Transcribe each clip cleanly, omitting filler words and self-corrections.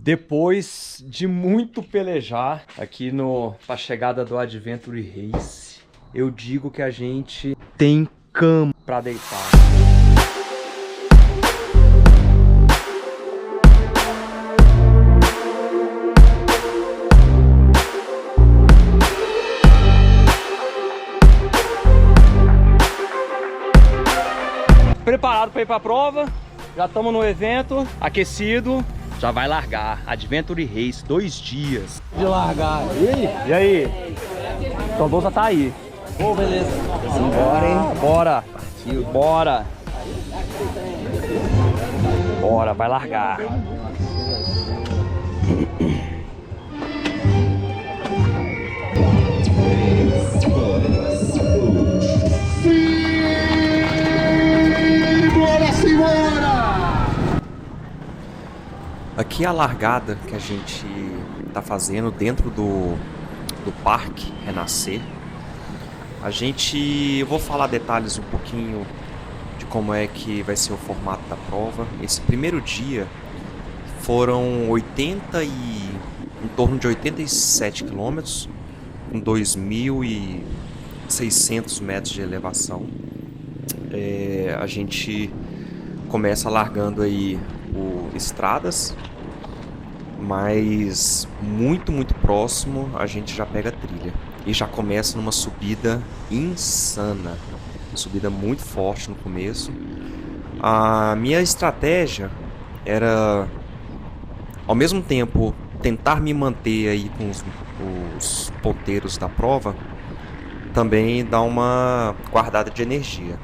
Depois de muito pelejar aqui pra chegada do Adventure Race, eu digo que a gente tem cama pra deitar. Preparado para ir para a prova, já estamos no evento, aquecido, já vai largar. Adventure Race, 2 dias de largar. E aí? E aí? Tua bolsa tá aí. Pô, beleza. Bora, hein? Bora. Partiu, bora. Bora, vai largar. Aqui é a largada que a gente tá fazendo dentro do Parque Renascer. Eu vou falar detalhes um pouquinho de como é que vai ser o formato da prova. Esse primeiro dia foram em torno de 87 quilômetros, com 2.600 metros de elevação. A gente começa largando aí estradas, mas muito próximo a gente já pega a trilha e já começa numa subida insana, subida muito forte no começo. A minha estratégia era, ao mesmo tempo, tentar me manter aí com os ponteiros da prova, também dar uma guardada de energia.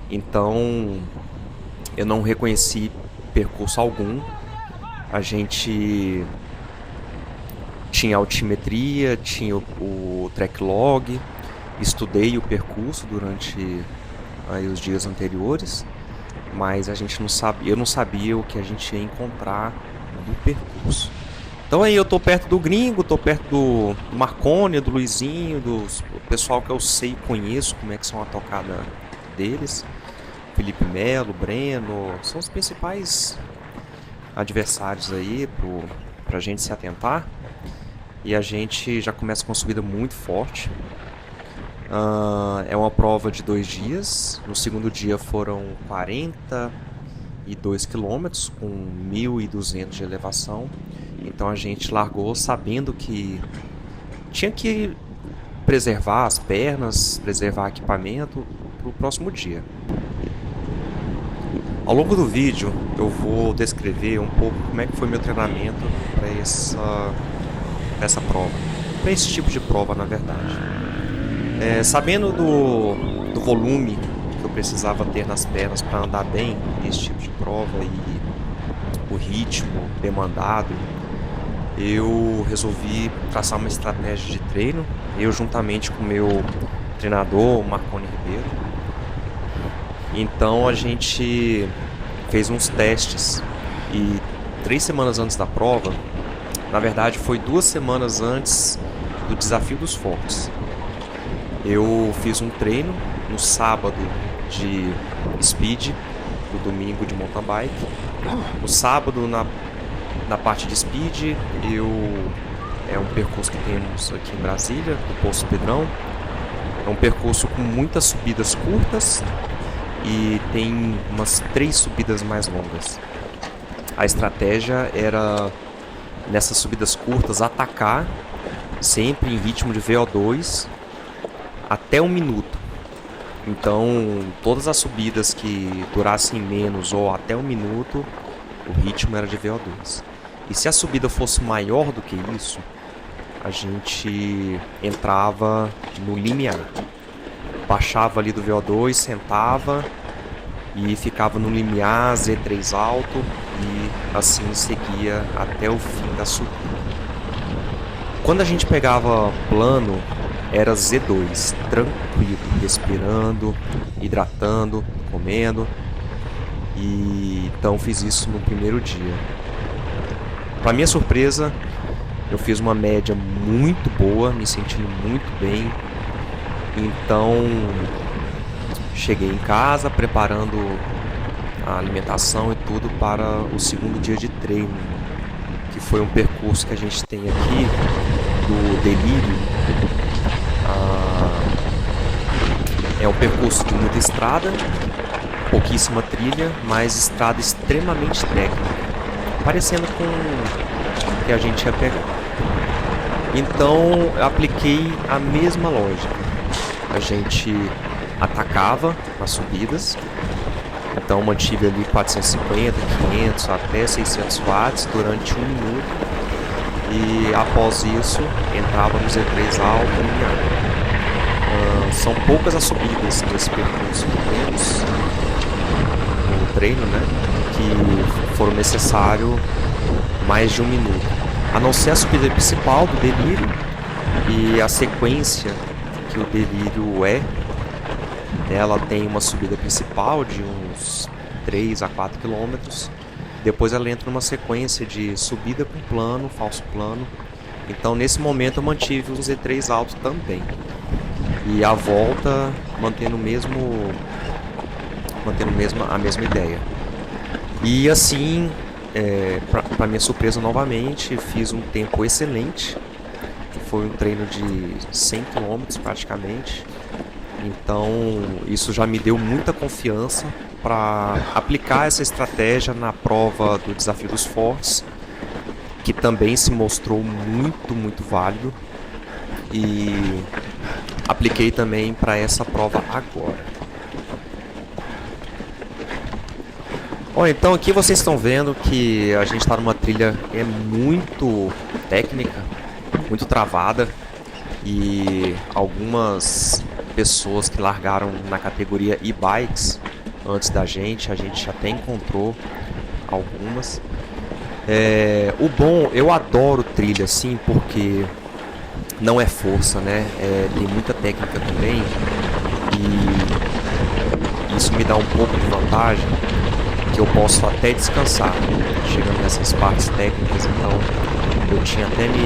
Então eu não reconheci percurso algum. A gente tinha altimetria, tinha o track log, estudei o percurso durante aí os dias anteriores, mas eu não sabia o que a gente ia encontrar no percurso. Então aí eu tô perto do Gringo, tô perto do Marconi, do Luizinho, do pessoal que eu sei e conheço como é que são a tocada deles. Felipe Melo, Breno, são os principais adversários aí pra gente se atentar. E a gente já começa com uma subida muito forte. É uma prova de 2 dias. No segundo dia foram 42 quilômetros com 1.200 de elevação. Então a gente largou sabendo que tinha que preservar as pernas, preservar equipamento para o próximo dia. Ao longo do vídeo eu vou descrever um pouco como é que foi meu treinamento para essa prova, para esse tipo de prova na verdade. Sabendo do volume que eu precisava ter nas pernas para andar bem nesse tipo de prova e o ritmo demandado, eu resolvi traçar uma estratégia de treino, eu juntamente com o meu treinador, Marconi Ribeiro. Então a gente fez uns testes e 3 semanas antes da prova, na verdade foi 2 semanas antes do Desafio dos Fortes, eu fiz um treino no sábado de speed, no domingo de mountain bike. No sábado, na parte de speed, é um percurso que temos aqui em Brasília, do Poço Pedrão. É um percurso com muitas subidas curtas e tem umas 3 subidas mais longas. A estratégia era, nessas subidas curtas, atacar sempre em ritmo de VO2 até 1 minuto. Então, todas as subidas que durassem menos ou até 1 minuto, o ritmo era de VO2. E se a subida fosse maior do que isso, a gente entrava no limiar. Baixava ali do VO2, sentava e ficava no limiar Z3 alto e assim seguia até o fim da subida. Quando a gente pegava plano, era Z2, tranquilo, respirando, hidratando, comendo. E então fiz isso no primeiro dia. Para minha surpresa, eu fiz uma média muito boa, me sentindo muito bem. Então cheguei em casa preparando a alimentação e tudo para o segundo dia de treino, que que foi um percurso que a gente tem aqui do Delírio. É um percurso de muita estrada, pouquíssima trilha, mas estrada extremamente técnica, parecendo com o que a gente ia pegar. Então eu apliquei a mesma lógica. A gente atacava nas subidas, então mantive ali 450, 500 até 600 watts durante 1 minuto, e após isso entrava no Z3 alto linear. São poucas as subidas nesse percurso que temos no treino, né, que foram necessário mais de 1 minuto, a não ser a subida principal do Delírio e a sequência que o Delírio ela tem uma subida principal de uns 3 a 4 quilômetros, depois ela entra numa sequência de subida com plano, falso plano. Então nesse momento eu mantive um Z3 alto também, e a volta mantendo a mesma ideia. E assim, para minha surpresa novamente, fiz um tempo excelente. Foi um treino de 100 km praticamente. Então isso já me deu muita confiança para aplicar essa estratégia na prova do Desafio dos Fortes, que também se mostrou muito válido, e apliquei também para essa prova agora. Bom, então aqui vocês estão vendo que a gente está numa trilha muito técnica, muito travada, e algumas pessoas que largaram na categoria e-bikes antes da gente, a gente até encontrou algumas. O bom, eu adoro trilha assim, porque não é força, né? Tem muita técnica também, e isso me dá um pouco de vantagem, que eu posso até descansar chegando nessas partes técnicas. Então eu tinha até me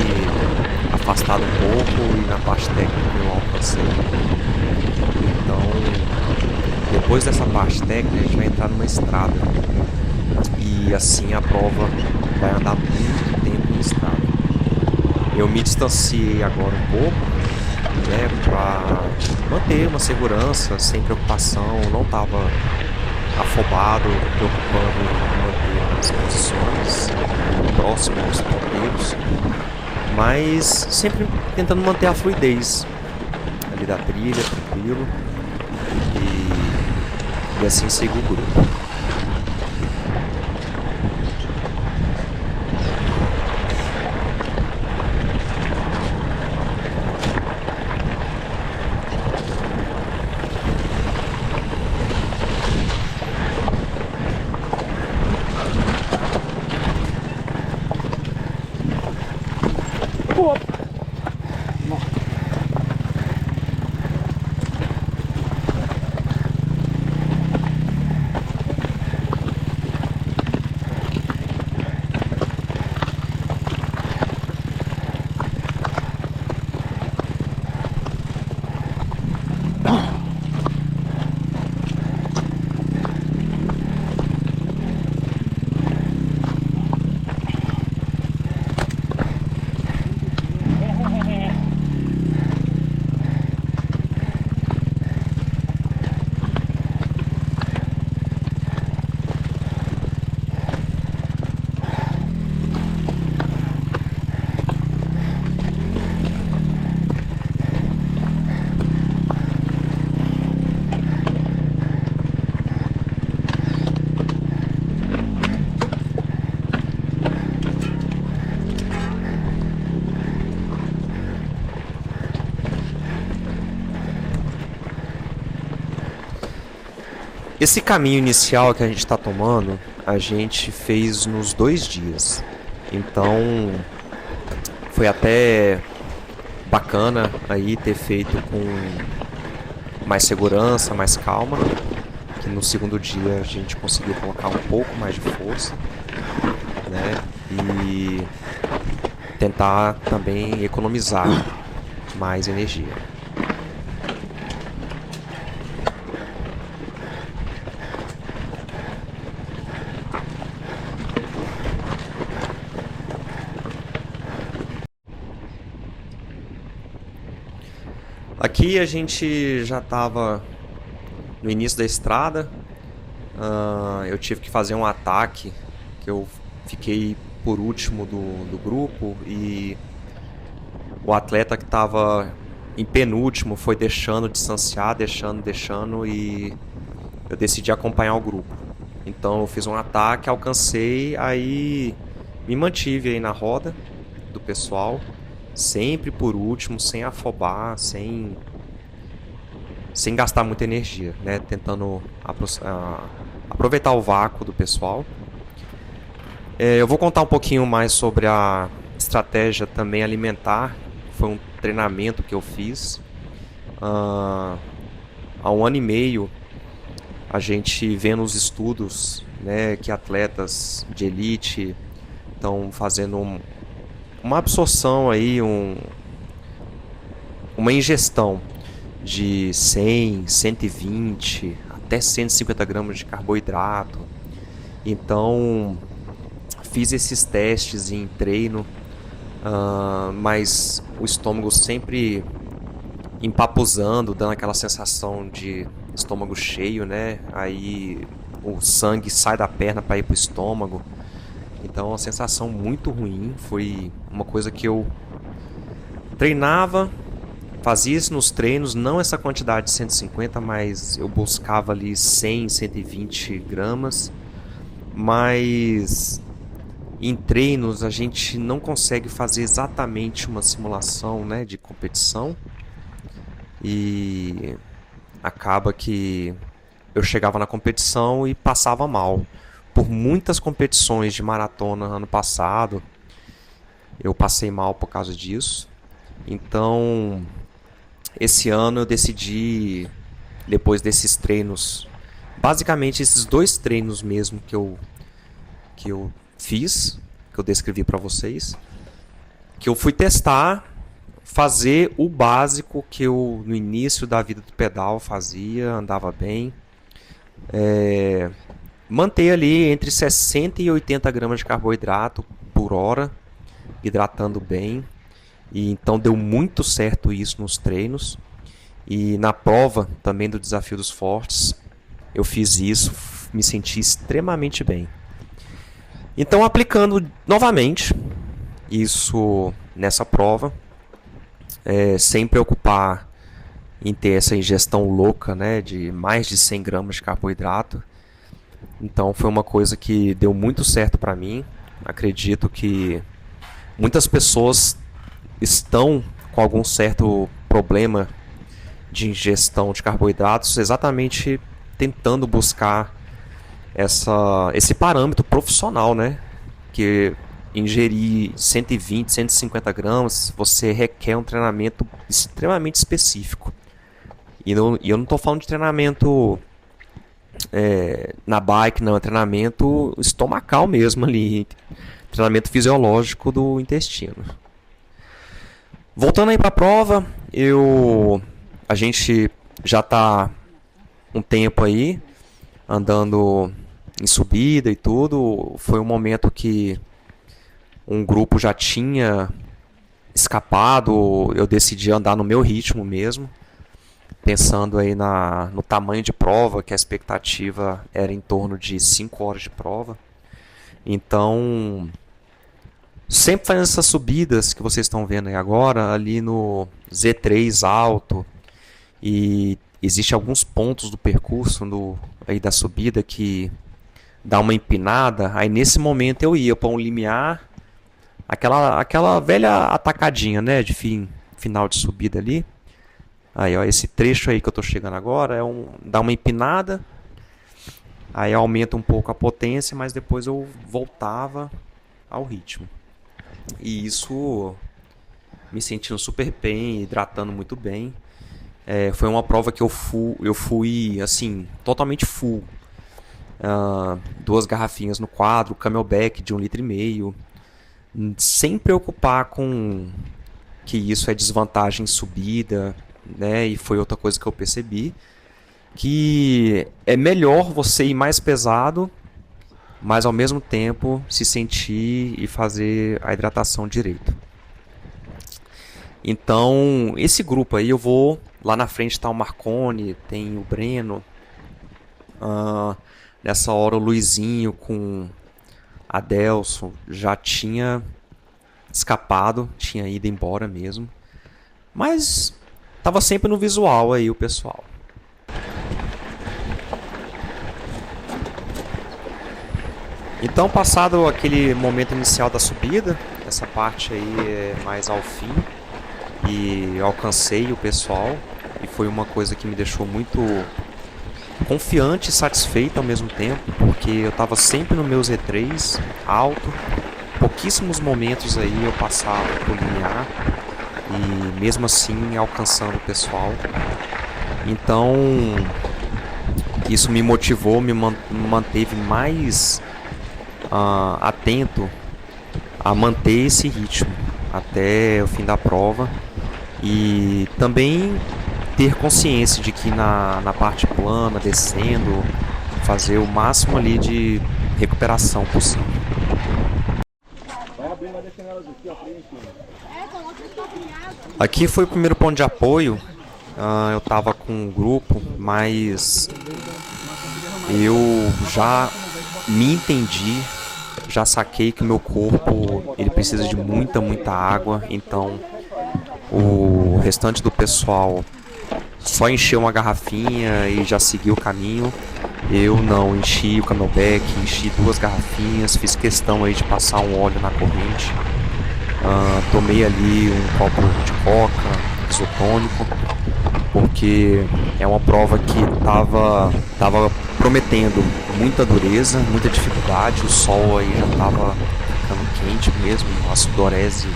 afastado um pouco, e na parte técnica eu alcancei. Então depois dessa parte técnica a gente vai entrar numa estrada, e assim a prova vai andar muito tempo em estrada. Eu me distanciei agora um pouco, né, para manter uma segurança, sem preocupação. Não estava afobado, preocupando em manter as posições próximo aos ponteiros, mas sempre tentando manter a fluidez ali da trilha, tranquilo, e assim sigo o grupo. Esse caminho inicial que a gente está tomando, a gente fez nos 2 dias. Então foi até bacana aí ter feito com mais segurança, mais calma, que no segundo dia a gente conseguiu colocar um pouco mais de força, né? E tentar também economizar mais energia. Aqui a gente já estava no início da estrada. Eu tive que fazer um ataque, que eu fiquei por último do grupo, e o atleta que estava em penúltimo foi deixando distanciar, deixando, e eu decidi acompanhar o grupo. Então eu fiz um ataque, alcancei, aí me mantive aí na roda do pessoal, sempre por último, sem afobar, sem gastar muita energia, né? Tentando aproveitar o vácuo do pessoal. Eu vou contar um pouquinho mais sobre a estratégia também alimentar. Foi um treinamento que eu fiz há 1 ano e meio. A gente vê nos estudos, né, que atletas de elite estão fazendo uma absorção aí, uma ingestão de 100, 120 até 150 gramas de carboidrato. Então fiz esses testes em treino, mas o estômago sempre empapuzando, dando aquela sensação de estômago cheio, né? Aí o sangue sai da perna para ir pro estômago. Então, uma sensação muito ruim. Foi uma coisa que eu treinava, fazia isso nos treinos, não essa quantidade de 150, mas eu buscava ali 100, 120 gramas. Mas em treinos a gente não consegue fazer exatamente uma simulação, né, de competição. E acaba que eu chegava na competição e passava mal. Por muitas competições de maratona ano passado, eu passei mal por causa disso. Então, esse ano eu decidi, depois desses treinos, basicamente esses 2 treinos mesmo que eu fiz, que eu descrevi para vocês, que eu fui testar, fazer o básico que eu no início da vida do pedal fazia, andava bem, manter ali entre 60 e 80 gramas de carboidrato por hora, hidratando bem. E então deu muito certo isso nos treinos. E na prova também do Desafio dos Fortes, eu fiz isso, me senti extremamente bem. Então, aplicando novamente isso nessa prova, sem preocupar em ter essa ingestão louca, né, de mais de 100 gramas de carboidrato. Então foi uma coisa que deu muito certo para mim. Acredito que muitas pessoas estão com algum certo problema de ingestão de carboidratos, exatamente tentando buscar esse parâmetro profissional, né? Que ingerir 120, 150 gramas, você requer um treinamento extremamente específico. E eu não estou falando de treinamento na bike, não, é treinamento estomacal mesmo ali, treinamento fisiológico do intestino. Voltando aí para a prova, a gente já está um tempo aí andando em subida e tudo. Foi um momento que um grupo já tinha escapado, eu decidi andar no meu ritmo mesmo, pensando aí no tamanho de prova, que a expectativa era em torno de 5 horas de prova. Então, sempre fazendo essas subidas que vocês estão vendo aí agora, ali no Z3 alto, e existe alguns pontos do percurso aí da subida que dá uma empinada. Aí nesse momento eu ia para um limiar, aquela velha atacadinha, né, de final de subida ali. Aí, ó, esse trecho aí que eu tô chegando agora dá uma empinada, aí aumenta um pouco a potência, mas depois eu voltava ao ritmo. E isso me sentindo super bem, hidratando muito bem. Foi uma prova que eu fui assim, totalmente full. 2 garrafinhas no quadro, Camelback de 1,5 litro, sem preocupar com que isso é desvantagem em subida, né? E foi outra coisa que eu percebi, que é melhor você ir mais pesado, mas ao mesmo tempo se sentir e fazer a hidratação direito. Então, esse grupo aí eu vou Lá na frente tá o Marconi, tem o Breno. Nessa hora o Luizinho com Adelson já tinha escapado, tinha ido embora mesmo. Mas tava sempre no visual aí o pessoal. Então, passado aquele momento inicial da subida, essa parte aí é mais ao fim, e eu alcancei o pessoal, e foi uma coisa que me deixou muito confiante e satisfeito ao mesmo tempo, porque eu estava sempre no meu Z3 alto, pouquíssimos momentos aí eu passava por linear, e mesmo assim alcançando o pessoal. Então isso me motivou, me manteve mais atento a manter esse ritmo até o fim da prova, e também ter consciência de que na parte plana, descendo, fazer o máximo ali de recuperação possível. Aqui foi o primeiro ponto de apoio. Eu estava com um grupo, mas eu já me entendi, já saquei que o meu corpo ele precisa de muita água, então o restante do pessoal só encheu uma garrafinha e já seguiu o caminho. Eu não, enchi o camelback, enchi 2 garrafinhas, fiz questão aí de passar um óleo na corrente. Tomei ali um copo de coca, isotônico, porque é uma prova que tava prometendo muita dureza, muita dificuldade. O sol aí já tava ficando quente mesmo, a sudorese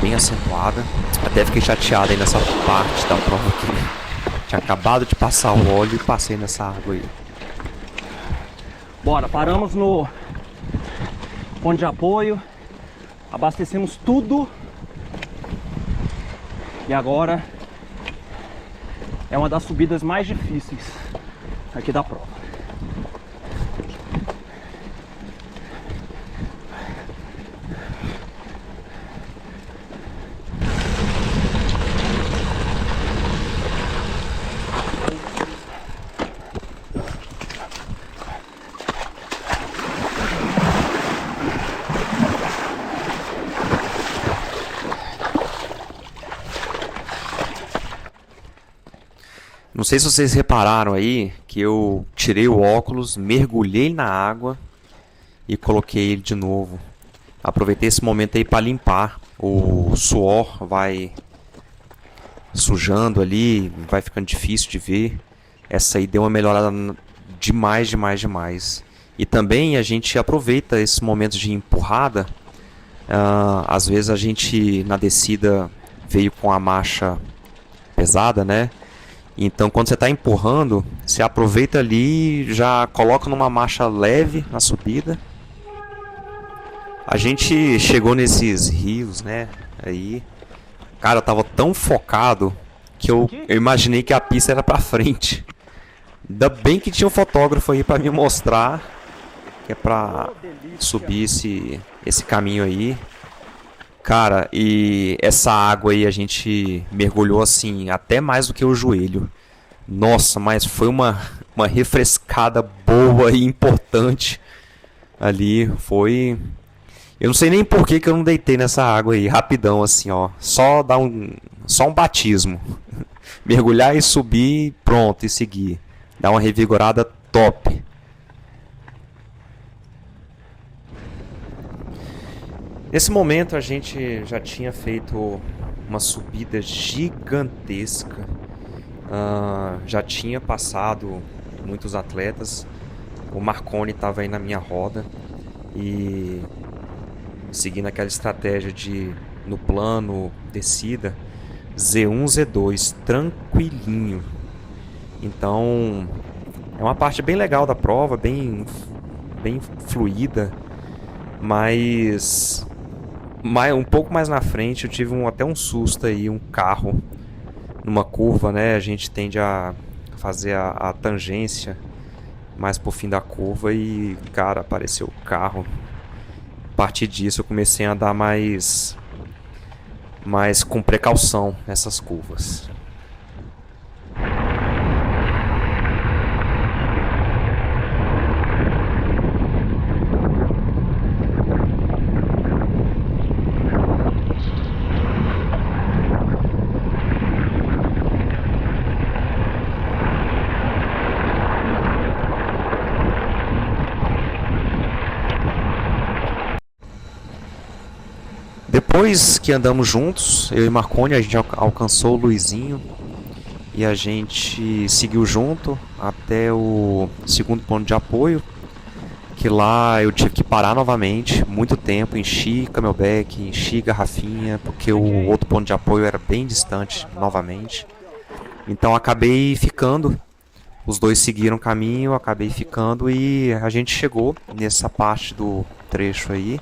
bem acentuada. Até fiquei chateado aí nessa parte da prova que tinha acabado de passar o óleo e passei nessa água aí. Bora, paramos no ponto de apoio, abastecemos tudo e agora é uma das subidas mais difíceis aqui da prova. Não sei se vocês repararam aí que eu tirei o óculos, mergulhei na água e coloquei ele de novo. Aproveitei esse momento aí para limpar. O suor vai sujando ali, vai ficando difícil de ver. Essa aí deu uma melhorada demais. E também a gente aproveita esses momentos de empurrada. Às vezes a gente na descida veio com a marcha pesada, né? Então quando você está empurrando, você aproveita ali e já coloca numa marcha leve na subida. A gente chegou nesses rios, né? Aí, cara, eu tava tão focado que eu imaginei que a pista era pra frente. Ainda bem que tinha um fotógrafo aí pra me mostrar que é pra subir esse caminho aí. Cara, e essa água aí a gente mergulhou assim, até mais do que o joelho. Nossa, mas foi uma refrescada boa e importante ali. Foi... Eu não sei nem por que eu não deitei nessa água aí, rapidão assim, ó. Só um batismo. Mergulhar e subir, pronto, e seguir. Dar uma revigorada top. Nesse momento a gente já tinha feito uma subida gigantesca, já tinha passado muitos atletas, o Marconi estava aí na minha roda e seguindo aquela estratégia de no plano, descida, Z1, Z2, tranquilinho. Então é uma parte bem legal da prova, bem fluida, mas um pouco mais na frente eu tive até um susto aí, um carro numa curva, né? A gente tende a fazer a tangência mais pro fim da curva e, cara, apareceu o carro. A partir disso eu comecei a andar mais com precaução nessas curvas. Depois que andamos juntos, eu e Marconi, a gente alcançou o Luizinho e a gente seguiu junto até o segundo ponto de apoio, que lá eu tive que parar novamente, muito tempo, enchi camelback, enchi garrafinha, porque o outro ponto de apoio era bem distante novamente. Então acabei ficando, os dois seguiram o caminho, eu acabei ficando e a gente chegou nessa parte do trecho aí.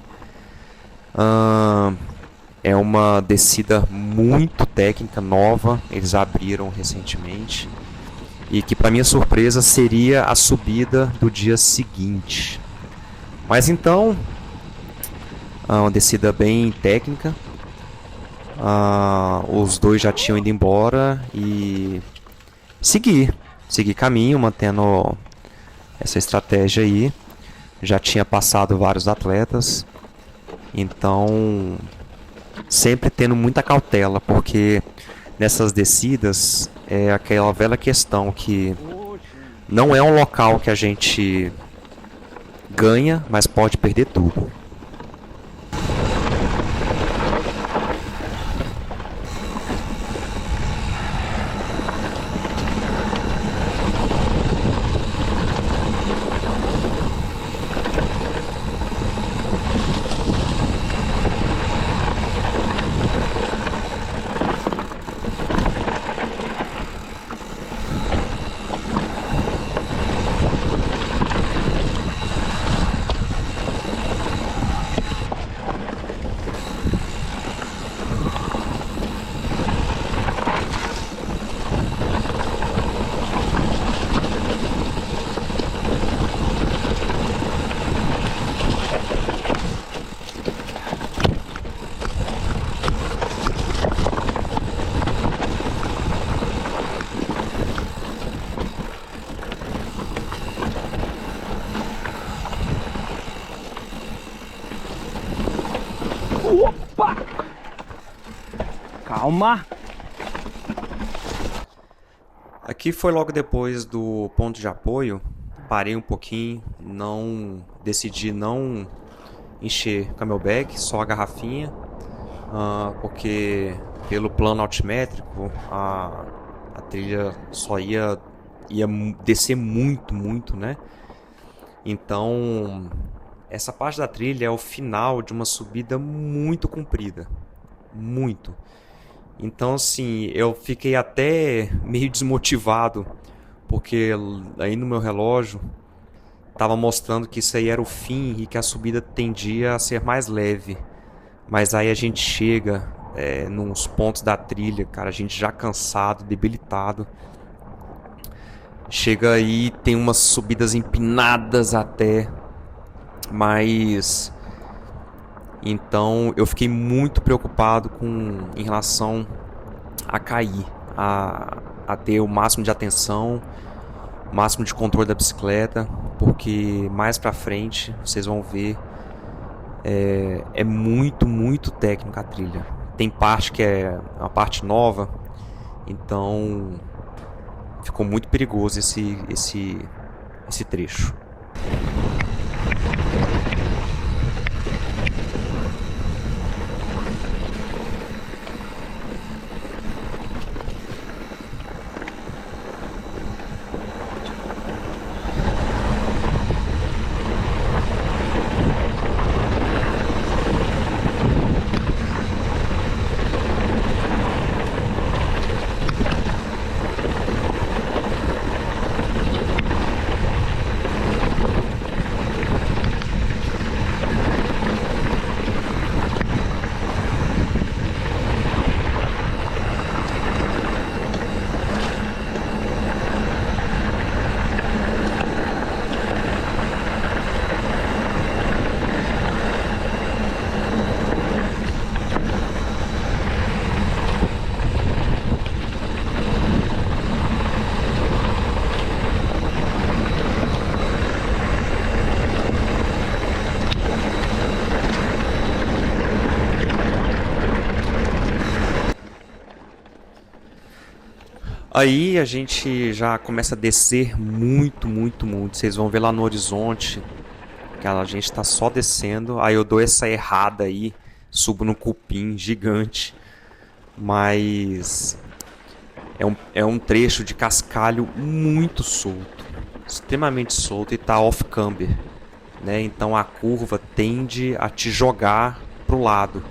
É uma descida muito técnica, nova, eles abriram recentemente. E que, para minha surpresa, seria a subida do dia seguinte. Mas então, uma descida bem técnica. Os dois já tinham ido embora e segui caminho, mantendo essa estratégia aí. Já tinha passado vários atletas, então sempre tendo muita cautela, porque nessas descidas é aquela velha questão que não é um local que a gente ganha, mas pode perder tudo. Opa! Calma! Aqui foi logo depois do ponto de apoio. Parei um pouquinho, decidi não encher camelback, só a garrafinha, porque pelo plano altimétrico a trilha só ia descer muito, né? Então essa parte da trilha é o final de uma subida muito comprida, muito. Então assim, eu fiquei até meio desmotivado, porque aí no meu relógio estava mostrando que isso aí era o fim e que a subida tendia a ser mais leve. Mas aí a gente chega nos pontos da trilha, cara, a gente já cansado, debilitado. Chega aí, tem umas subidas empinadas até, mas então eu fiquei muito preocupado em relação a cair, a ter o máximo de atenção, o máximo de controle da bicicleta, porque mais pra frente vocês vão ver, é muito técnica a trilha. Tem parte que é uma parte nova, então ficou muito perigoso esse trecho. Aí a gente já começa a descer muito. Vocês vão ver lá no horizonte que a gente está só descendo. Aí eu dou essa errada aí subo no cupim gigante, mas é um trecho de cascalho muito solto, extremamente solto, e tá off-camber, né? Então a curva tende a te jogar pro lado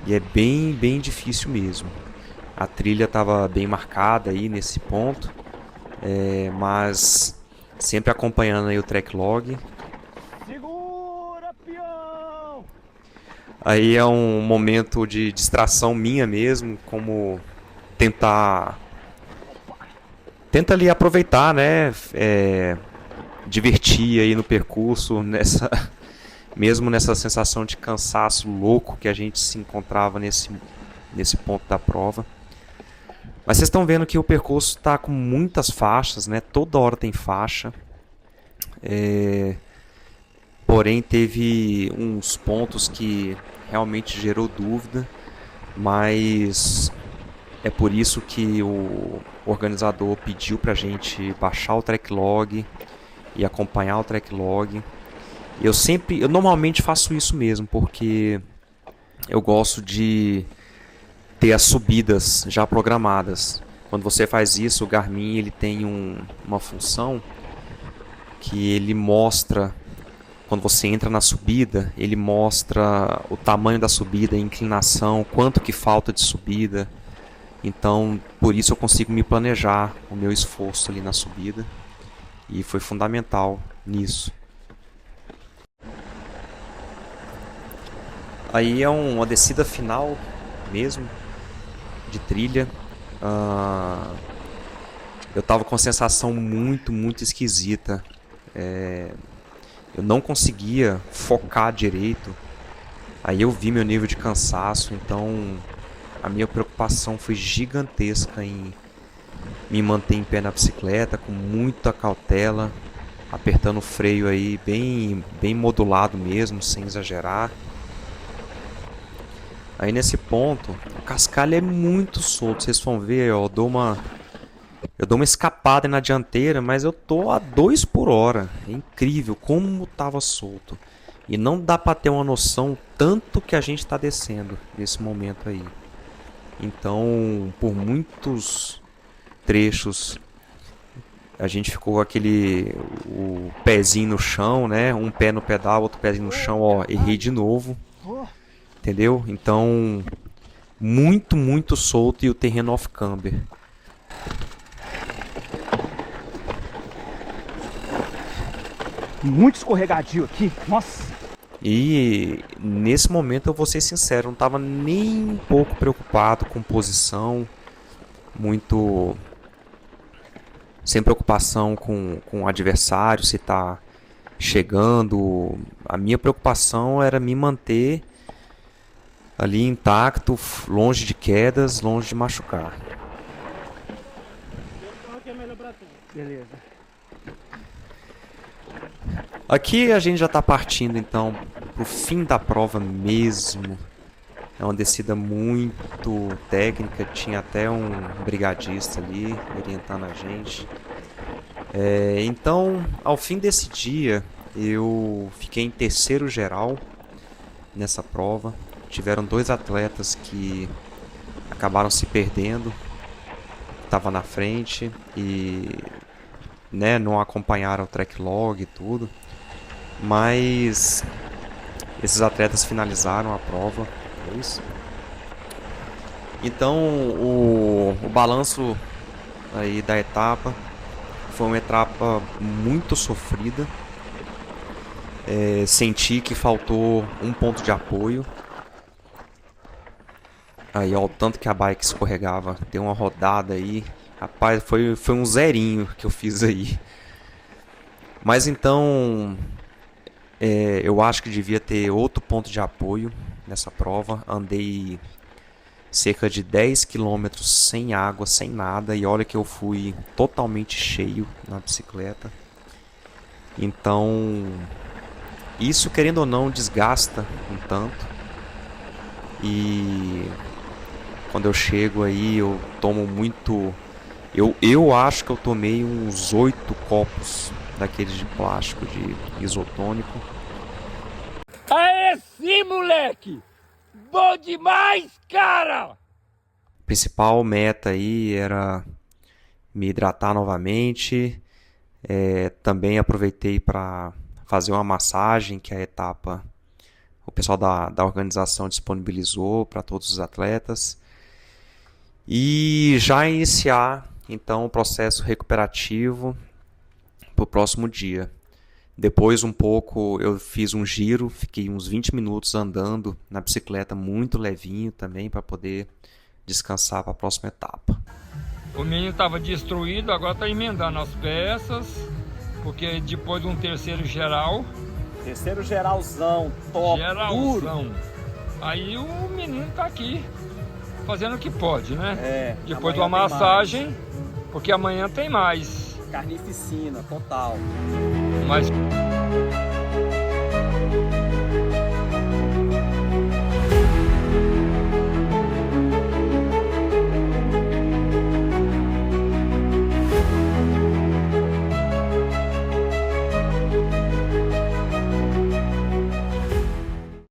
e é bem difícil mesmo. A trilha estava bem marcada aí nesse ponto, mas sempre acompanhando aí o track log. Segura, peão! Aí é um momento de distração minha mesmo, como tenta ali aproveitar, né? Divertir aí no percurso, mesmo nessa sensação de cansaço louco que a gente se encontrava nesse ponto da prova. Mas vocês estão vendo que o percurso está com muitas faixas, né? Toda hora tem faixa. Porém, teve uns pontos que realmente gerou dúvida, mas é por isso que o organizador pediu para a gente baixar o track log e acompanhar o track log. Eu normalmente faço isso mesmo, porque eu gosto de ter as subidas já programadas. Quando você faz isso, o Garmin ele tem uma função que ele mostra, quando você entra na subida, ele mostra o tamanho da subida, a inclinação, quanto que falta de subida. Então, por isso eu consigo me planejar o meu esforço ali na subida. E foi fundamental nisso. Aí é uma descida final mesmo, de trilha. Eu tava com uma sensação muito esquisita. Eu não conseguia focar direito. Aí eu vi meu nível de cansaço, então a minha preocupação foi gigantesca em me manter em pé na bicicleta com muita cautela, apertando o freio aí bem modulado mesmo, sem exagerar. Aí nesse ponto, o cascalho é muito solto, vocês vão ver, ó, eu dou uma escapada na dianteira, mas eu tô a 2 por hora. É incrível como tava solto. E não dá para ter uma noção tanto que a gente está descendo nesse momento aí. Então, por muitos trechos, a gente ficou o pezinho no chão, né? Um pé no pedal, outro pezinho no chão, ó, errei de novo. Entendeu? Então, muito solto e o terreno off-camber. Muito escorregadio aqui, nossa. E nesse momento eu vou ser sincero, não estava nem um pouco preocupado com posição, muito sem preocupação com o adversário, se está chegando. A minha preocupação era me manter ali intacto, longe de quedas, longe de machucar. Beleza. Aqui a gente já está partindo então para o fim da prova mesmo. É uma descida muito técnica, tinha até um brigadista ali orientando a gente. Então, ao fim desse dia, eu fiquei em terceiro geral nessa prova. Tiveram 2 atletas que acabaram se perdendo, estava na frente e, né, não acompanharam o track log e tudo, mas esses atletas finalizaram a prova. Então o balanço aí da etapa foi uma etapa muito sofrida. Senti que faltou um ponto de apoio. Aí, ó, o tanto que a bike escorregava. Deu uma rodada aí. Rapaz, foi um zerinho que eu fiz aí. Mas então, eu acho que devia ter outro ponto de apoio nessa prova. Andei cerca de 10 km sem água, sem nada. E olha que eu fui totalmente cheio na bicicleta. Então, isso, querendo ou não, desgasta um tanto. E quando eu chego aí, eu tomo muito... Eu acho que eu tomei uns 8 copos daqueles de plástico, de isotônico. Aê, sim, moleque! Bom demais, cara! A principal meta aí era me hidratar novamente. Também aproveitei para fazer uma massagem, que a etapa o pessoal da organização disponibilizou para todos os atletas. E já iniciar então o processo recuperativo para o próximo dia. Depois um pouco eu fiz um giro, fiquei uns 20 minutos andando na bicicleta muito levinho também para poder descansar para a próxima etapa. O menino estava destruído, agora está emendando as peças, porque depois de um terceiro geral... Terceiro geralzão, top, duro. Geralzão. Aí o menino está aqui, fazendo o que pode, né? Depois de uma massagem, porque amanhã tem mais. Carnificina, total. Mas...